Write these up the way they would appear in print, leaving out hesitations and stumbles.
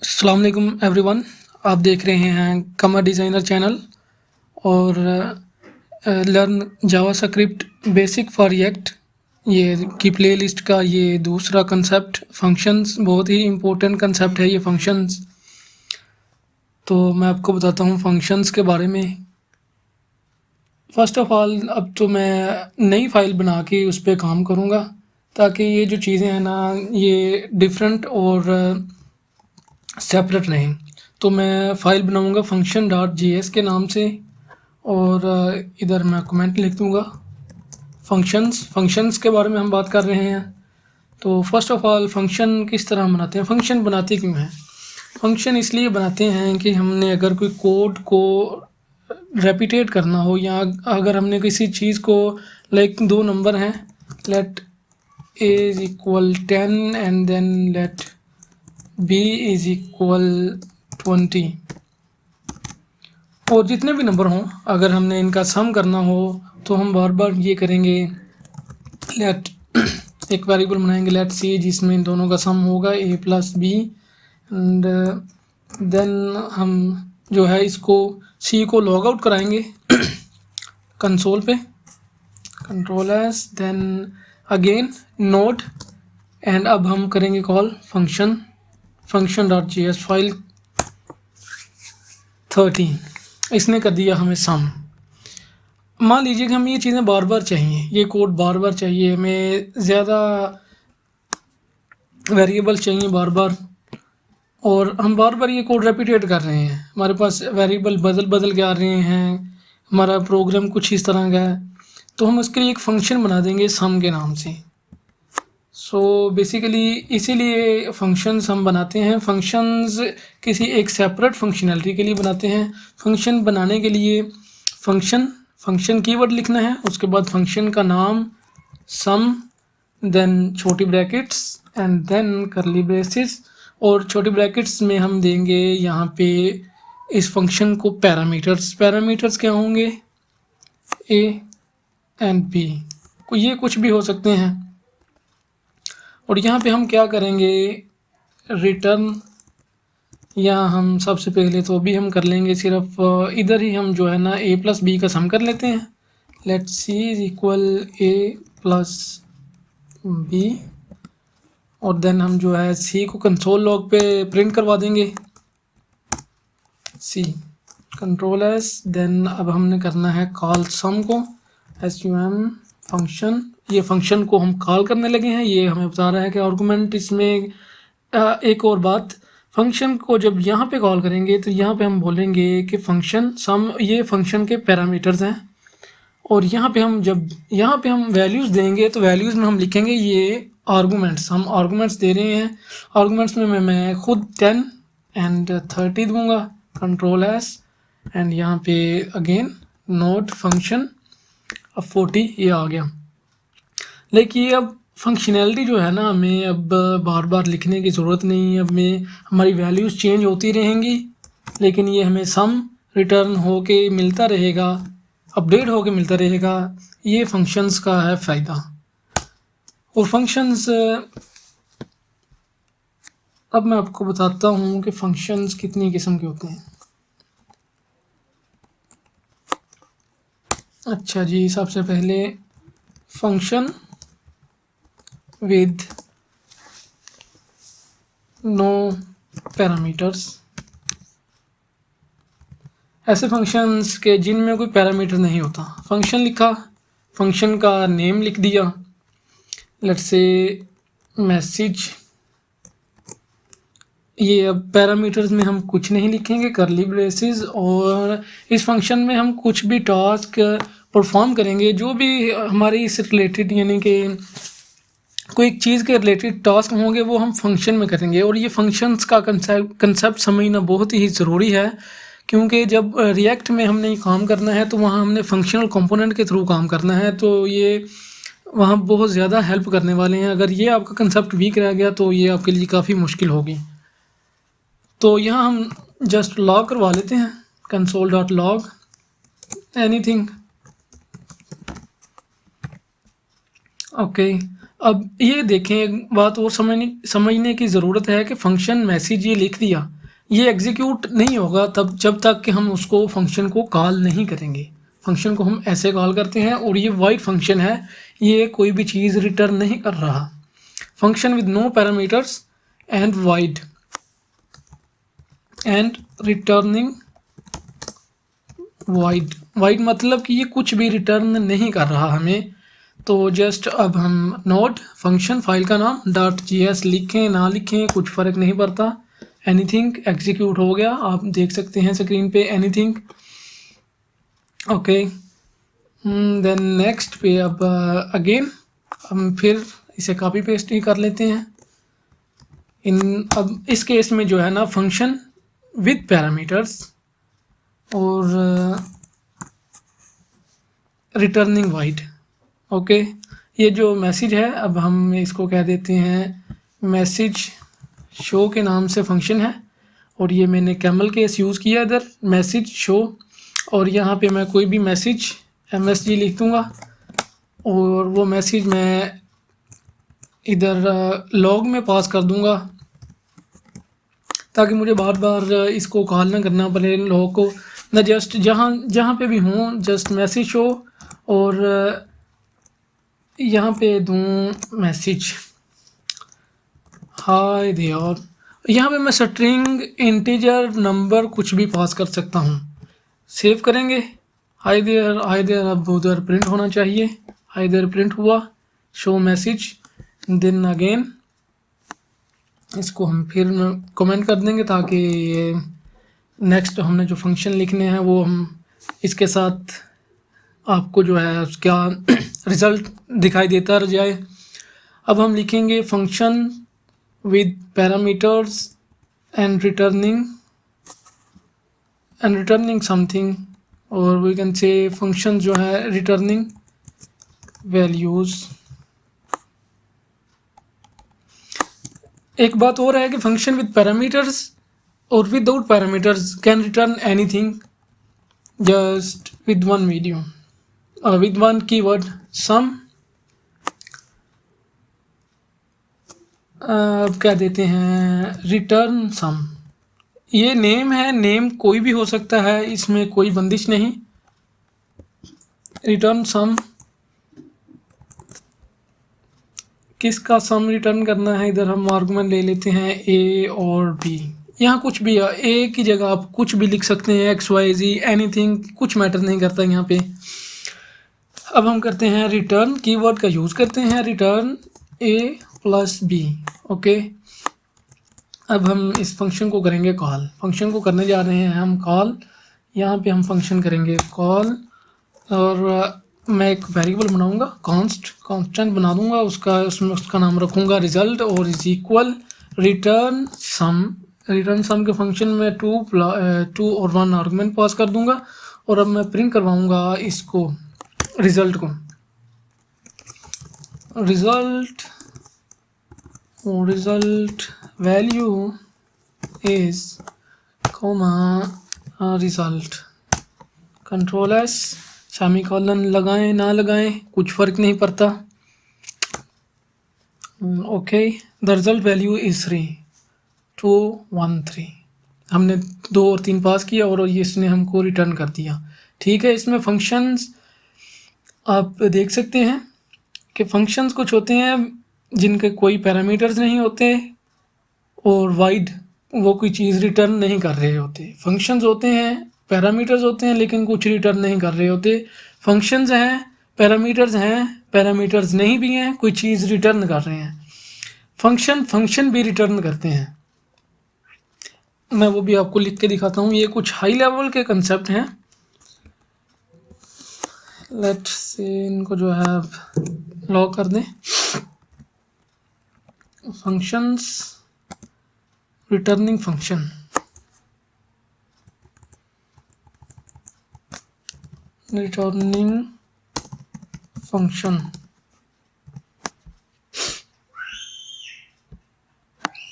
अस्सलाम वालेकुम एवरीवन। आप देख रहे हैं कमर डिज़ाइनर चैनल और learn JavaScript basic for react ये की प्लेलिस्ट का ये दूसरा कंसेप्ट फंक्शंस बहुत ही इम्पोर्टेंट कंसेप्ट है ये फंक्शंस। तो मैं आपको बताता हूँ फंक्शंस के बारे में। फ़र्स्ट ऑफ़ ऑल अब तो मैं नई फ़ाइल बना के उस पे काम करूँगा ताकि ये जो चीज़ें हैं ना ये डिफरेंट और सेपरेट रहें। तो मैं फ़ाइल बनाऊँगा फंक्शन डॉट JS के नाम से और इधर मैं कमेंट लिख दूँगा फंक्शंस के बारे में हम बात कर रहे हैं। तो फर्स्ट ऑफ ऑल फंक्शन किस तरह हम बनाते हैं, फंक्शन बनाते क्यों हैं? फंक्शन इसलिए बनाते हैं कि हमने अगर कोई कोड को रेपिटेट करना हो या अगर हमने किसी चीज़ को लाइक दो नंबर हैं, let a is equal 10 and then let b is equal 20 और जितने भी नंबर हों अगर हमने इनका सम करना हो तो हम बार बार ये करेंगे लेट एक वेरिएबल बनाएंगे लेट सी जिसमें इन दोनों का सम होगा a plus B and then हम जो है इसको c को लॉग आउट कराएंगे कंसोल पे control S then again node and अब हम करेंगे call function dot JS file 13 इसने कर दिया हमें सम। मान लीजिए कि हमें ये चीज़ें बार बार चाहिए, ये कोड बार बार चाहिए, हमें ज़्यादा वेरिएबल चाहिए बार बार और हम बार बार ये कोड रेपिटेट कर रहे हैं, हमारे पास वेरिएबल बदल बदल के आ रहे हैं, हमारा प्रोग्राम कुछ इस तरह का है, तो हम उसके लिए एक फ़ंक्शन बना देंगे सम के नाम से। सो बेसिकली इसीलिए फंक्शंस हम बनाते हैं। फंक्शंस किसी एक सेपरेट फंक्शनैलिटी के लिए बनाते हैं। फंक्शन बनाने के लिए फंक्शन कीवर्ड लिखना है, उसके बाद फंक्शन का नाम सम, देन छोटी brackets and then curly braces और छोटी ब्रैकेट्स में हम देंगे यहाँ पे इस फंक्शन को पैरामीटर्स क्या होंगे a एंड b, ये कुछ भी हो सकते हैं। और यहाँ पे हम क्या करेंगे रिटर्न, या हम सबसे पहले तो भी हम कर लेंगे सिर्फ इधर ही हम जो है ना a प्लस बी का सम कर लेते हैं। Let c is equal a plus B और देन हम जो है c को कंसोल लॉग पे प्रिंट करवा देंगे c कंट्रोल एस। देन अब हमने करना है कॉल सम को sum फंक्शन, ये फंक्शन को हम कॉल करने लगे हैं, ये हमें बता रहा है कि आर्गुमेंट इसमें एक और बात, फंक्शन को जब यहाँ पे कॉल करेंगे तो यहाँ पे हम बोलेंगे कि फंक्शन सम ये फंक्शन के पैरामीटर्स हैं और यहाँ पे हम वैल्यूज़ देंगे तो वैल्यूज़ में हम लिखेंगे ये आर्गुमेंट्स, हम आर्गुमेंट्स दे रहे हैं। आर्गुमेंट्स में मैं खुद 10 एंड 30 दूंगा कंट्रोल एस एंड यहाँ पे अगेन नोट फंक्शन अब 40 ये आ गया। लेकिन ये अब फंक्शनैलिटी जो है ना हमें अब बार बार लिखने की ज़रूरत नहीं है, अब में हमारी वैल्यूज़ चेंज होती रहेंगी लेकिन ये हमें सम रिटर्न हो के मिलता रहेगा, अपडेट हो के मिलता रहेगा। ये फंक्शंस का है फ़ायदा। और फंक्शंस अब मैं आपको बताता हूँ कि फंक्शंस कितनी किस्म के होते हैं। अच्छा जी, सबसे पहले फंक्शन विद नो पैरामीटर्स, ऐसे फंक्शंस के जिनमें कोई पैरामीटर नहीं होता। फंक्शन लिखा, फंक्शन का नेम लिख दिया, लेट्स से मैसेज, ये अब पैरामीटर्स में हम कुछ नहीं लिखेंगे करली ब्रेसेस और इस फंक्शन में हम कुछ भी टास्क परफॉर्म करेंगे जो भी हमारी इस रिलेटेड यानी कि कोई एक चीज़ के रिलेटेड टास्क होंगे वो हम फंक्शन में करेंगे। और ये फंक्शंस का कंसेप्ट समझना बहुत ही ज़रूरी है क्योंकि जब रिएक्ट में हमने ये काम करना है तो वहाँ हमने फंक्शनल कंपोनेंट के थ्रू काम करना है, तो ये वहाँ बहुत ज़्यादा हेल्प करने वाले हैं। अगर ये आपका कंसेप्ट वीक रह गया तो ये आपके लिए काफ़ी मुश्किल होगी। तो यहाँ हम जस्ट लॉग करवा लेते हैं console dot log anything. Okay, अब ये देखें, एक बात और समझने की ज़रूरत है कि फंक्शन मैसेज ये लिख दिया, ये एग्जीक्यूट नहीं होगा तब जब तक कि हम उसको फंक्शन को कॉल नहीं करेंगे। फंक्शन को हम ऐसे कॉल करते हैं और ये वाइड फंक्शन है, ये कोई भी चीज़ रिटर्न नहीं कर रहा। Function with no parameters and void and returning void. Void मतलब कि ये कुछ भी रिटर्न नहीं कर रहा हमें। तो जस्ट अब हम नोड फंक्शन फाइल का नाम .js लिखें ना लिखें कुछ फ़र्क नहीं पड़ता। एनीथिंग एग्जीक्यूट हो गया, आप देख सकते हैं screen pay anything. Okay, then next पे अब अगेन हम फिर इसे कॉपी पेस्ट ही कर लेते हैं। अब इस केस में जो है ना फंक्शन विद पैरामीटर्स और रिटर्निंग वाइड। ओके, ये जो मैसेज है अब हम इसको कह देते हैं मैसेज शो के नाम से फंक्शन है, और ये मैंने कैमल केस यूज़ किया इधर मैसेज शो, और यहाँ पे मैं कोई भी मैसेज MSG लिख दूँगा और वो मैसेज मैं इधर लॉग में पास कर दूँगा ताकि मुझे बार बार इसको कॉल ना करना पड़े लॉग को। मैं जस्ट जहाँ पे भी हूँ जस्ट मैसेज शो और यहाँ पे दूँ मैसेज हाय देयर। यहाँ पे मैं स्ट्रिंग इंटीजर नंबर कुछ भी पास कर सकता हूँ। सेव करेंगे, हाय देयर अब उधर प्रिंट होना चाहिए। हाय देयर प्रिंट हुआ, शो मैसेज, देन अगेन इसको हम फिर कमेंट कर देंगे ताकि ये नेक्स्ट हमने जो फंक्शन लिखने हैं वो हम इसके साथ आपको जो है उसका रिज़ल्ट दिखाई देता रह जाए। अब हम लिखेंगे function with parameters and returning something, और वी कैन से फंक्शन जो है रिटर्निंग वैल्यूज़। एक बात और है कि फंक्शन विद पैरामीटर्स और without parameters can return anything just with one video with one keyword sum. अब क्या देते हैं रिटर्न सम। ये नेम है, नेम कोई भी हो सकता है, इसमें कोई बंदिश नहीं। रिटर्न सम, किसका सम रिटर्न करना है, इधर हम आर्गुमेंट ले लेते हैं A और B। यहाँ कुछ भी A की जगह आप कुछ भी लिख सकते हैं, XYZ एनीथिंग, कुछ मैटर नहीं करता यहाँ पे। अब हम करते हैं रिटर्न कीवर्ड का यूज़ करते हैं, return A plus B। Okay, अब हम इस फंक्शन को करेंगे कॉल। फंक्शन को करने जा रहे हैं हम कॉल। यहाँ पे हम फंक्शन करेंगे कॉल और मैं एक वेरिएबल बनाऊंगा कांस्टेंट बना दूंगा, उसका नाम रखूंगा रिजल्ट और is equal return sum. Return sum के फंक्शन में 2 और 1 आर्गुमेंट पास कर दूंगा और अब मैं प्रिंट करवाऊंगा इसको रिजल्ट को। Result value is result control S, semicolon लगाएं ना लगाएं कुछ फ़र्क नहीं पड़ता। Okay, the result value is 213। हमने 2 और 3 पास किया और इसने हमको रिटर्न कर दिया। ठीक है, इसमें फंक्शंस आप देख सकते हैं कि फंक्शंस कुछ होते हैं जिनके कोई पैरामीटर्स नहीं होते और वाइड वो कोई चीज़ रिटर्न नहीं कर रहे होते। फंक्शंस होते हैं पैरामीटर्स होते हैं लेकिन कुछ रिटर्न नहीं कर रहे होते। फंक्शंस हैं, पैरामीटर्स नहीं भी हैं, कोई चीज़ रिटर्न कर रहे हैं। फंक्शन भी रिटर्न करते हैं। मैं वो भी आपको लिख के दिखाता हूँ। ये कुछ हाई लेवल के कंसेप्ट हैं। लेट्स से इनको जो है लॉक कर दें। फंक्शंस, रिटर्निंग फंक्शन,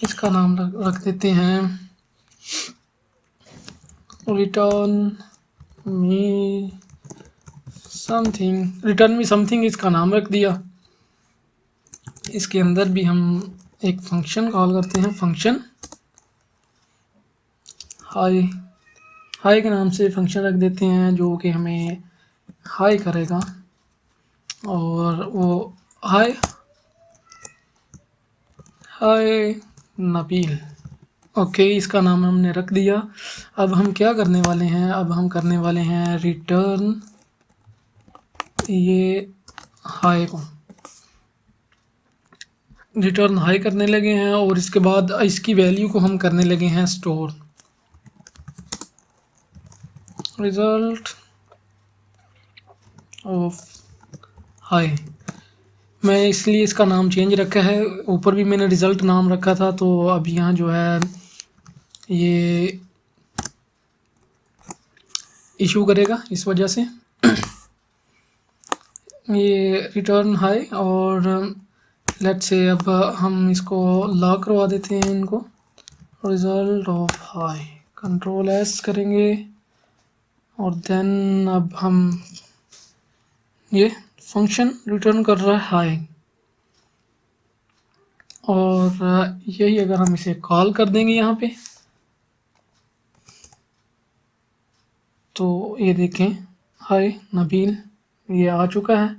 इसका नाम रख देते हैं रिटर्न मी समथिंग। इसका नाम रख दिया। इसके अंदर भी हम एक फंक्शन कॉल करते हैं, फंक्शन हाई। हाई के नाम से फंक्शन रख देते हैं जो कि हमें हाई करेगा, और वो हाई हाय नबील। ओके, इसका नाम हमने रख दिया। अब हम क्या करने वाले हैं, अब हम करने वाले हैं रिटर्न ये हाई को रिटर्न हाई करने लगे हैं, और इसके बाद इसकी वैल्यू को हम करने लगे हैं स्टोर। रिजल्ट ऑफ हाई, मैं इसलिए इसका नाम चेंज रखा है। ऊपर भी मैंने रिज़ल्ट नाम रखा था, तो अब यहाँ जो है ये इशू करेगा इस वजह से ये रिटर्न हाई। और लेट्स से अब हम इसको लॉक करवा देते हैं इनको, result of high, control S करेंगे, और देन अब हम ये फंक्शन रिटर्न कर रहा है हाई। और यही अगर हम इसे कॉल कर देंगे यहाँ पे, तो ये देखें हाय नबील ये आ चुका है।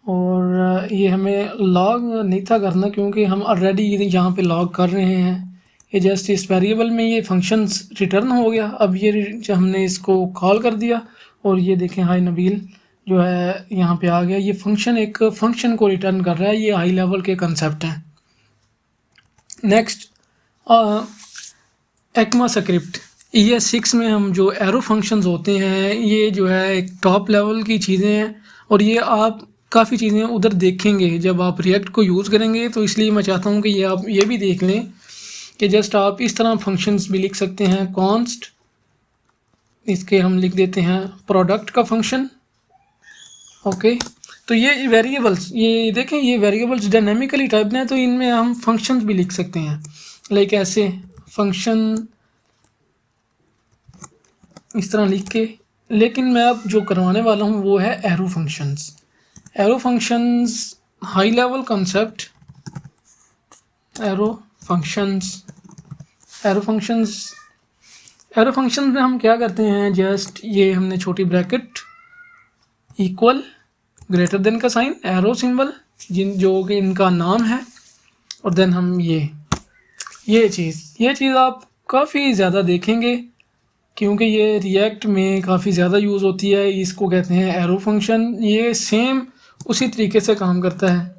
और ये हमें लॉग नहीं था करना, क्योंकि हम ऑलरेडी यहाँ पे लॉग कर रहे हैं। ये जस्ट इस वेरिएबल में ये फंक्शंस रिटर्न हो गया। अब ये जो हमने इसको कॉल कर दिया, और ये देखें हाय नबील जो है यहाँ पे आ गया। ये फंक्शन एक फंक्शन को रिटर्न कर रहा है। ये हाई लेवल के कंसेप्ट हैं। नेक्स्ट एक्मा स्क्रिप्ट ES6 में हम जो एरो फंक्शंस होते हैं, ये जो है एक टॉप लेवल की चीज़ें हैं, और ये आप काफ़ी चीज़ें उधर देखेंगे जब आप रिएक्ट को यूज़ करेंगे। तो इसलिए मैं चाहता हूँ कि ये आप ये भी देख लें कि जस्ट आप इस तरह फंक्शंस भी लिख सकते हैं। कॉन्स्ट, इसके हम लिख देते हैं प्रोडक्ट का फंक्शन। ओके, तो ये वेरिएबल्स, ये देखें ये वेरिएबल्स डायनेमिकली टाइप हैं, तो इनमें हम फंक्शंस भी लिख सकते हैं। लाइक ऐसे फंक्शन इस तरह लिख के। लेकिन मैं अब जो करवाने वाला हूँ वो है arrow functions. Arrow functions high level concept. Arrow functions arrow functions arrow functions में हम क्या करते हैं, जस्ट ये हमने छोटी ब्रैकेट इक्वल ग्रेटर देन का साइन, एरो सिंबल जो कि इनका नाम है, और देन हम ये चीज़ आप काफ़ी ज़्यादा देखेंगे, क्योंकि ये रिएक्ट में काफ़ी ज़्यादा यूज़ होती है। इसको कहते हैं एरो फंक्शन। ये सेम उसी तरीके से काम करता है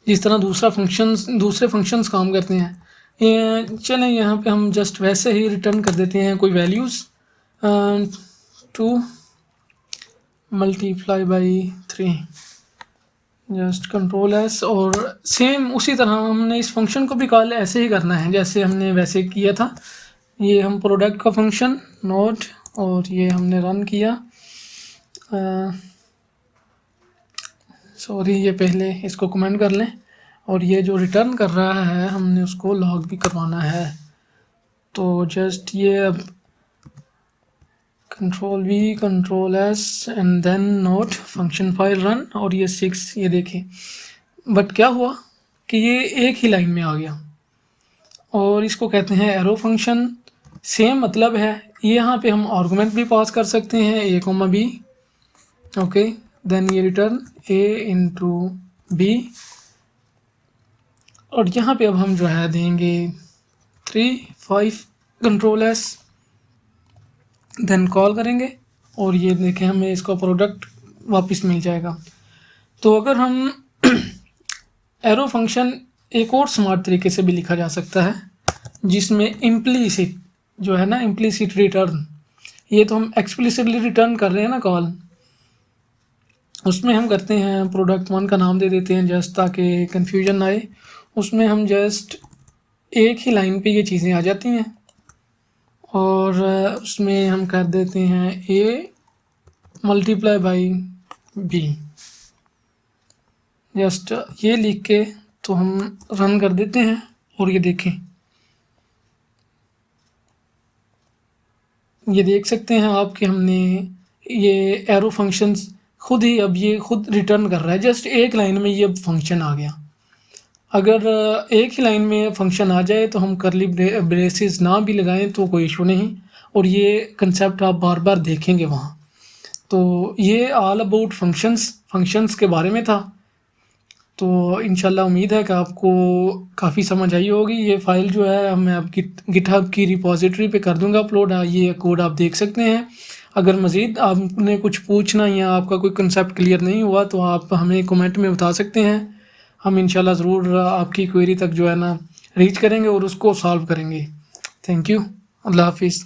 जिस तरह दूसरे फंक्शंस काम करते हैं। ये चलें, यहाँ पे हम जस्ट वैसे ही रिटर्न कर देते हैं कोई values, 2 multiply by 3, just control S. और सेम उसी तरह हमने इस फंक्शन को भी कॉल ऐसे ही करना है जैसे हमने वैसे किया था। ये हम प्रोडक्ट का फंक्शन नोट, और ये हमने रन किया। सॉरी, ये पहले इसको कमेंट कर लें। और ये जो रिटर्न कर रहा है हमने उसको लॉग भी करवाना है। तो जस्ट ये अब control V control S and then node function file run, और ये 6 ये देखें। बट क्या हुआ कि ये एक ही लाइन में आ गया, और इसको कहते हैं एरो फंक्शन। सेम मतलब है। यहाँ पे हम आर्गुमेंट भी पास कर सकते हैं A, B। ओके, देन ये रिटर्न A इंटू B, और यहाँ पे अब हम जो है देंगे 3 5 कंट्रोल S, देन कॉल करेंगे, और ये देखें हमें इसका प्रोडक्ट वापस मिल जाएगा। तो अगर हम एरो फंक्शन एक और स्मार्ट तरीके से भी लिखा जा सकता है, जिसमें इम्प्लीसिट जो है ना, इम्प्लीसिट रिटर्न, ये तो हम एक्सप्लिसिटली रिटर्न कर रहे हैं ना कॉल, उसमें हम करते हैं प्रोडक्ट 1 का नाम दे देते हैं जस्ट ताकि कन्फ्यूजन ना आए। उसमें हम जस्ट एक ही लाइन पे ये चीज़ें आ जाती हैं, और उसमें हम कर देते हैं A multiply by B, just ये लिख के तो हम रन कर देते हैं। और ये देखें, ये देख सकते हैं आप कि हमने ये एरो फंक्शंस खुद ही अब ये खुद रिटर्न कर रहा है, जस्ट एक लाइन में ये फंक्शन आ गया। अगर एक ही लाइन में फंक्शन आ जाए तो हम करली ब्रेसेस ना भी लगाएं तो कोई इशू नहीं, और ये कंसेप्ट आप बार बार देखेंगे वहाँ। तो ये ऑल अबाउट फंक्शंस के बारे में था। तो इंशाल्लाह उम्मीद है कि आपको काफ़ी समझ आई होगी। ये फ़ाइल जो है मैं अब गिटहब की रिपॉजिटरी पे कर दूंगा अपलोड। ये कोड आप देख सकते हैं। अगर मज़ीद आपने कुछ पूछना या आपका कोई कंसेप्ट क्लियर नहीं हुआ तो आप हमें कमेंट में बता सकते हैं। हम इंशाल्लाह ज़रूर आपकी क्वेरी तक जो है ना रीच करेंगे और उसको सॉल्व करेंगे। Thank you. अल्लाह हाफिज़।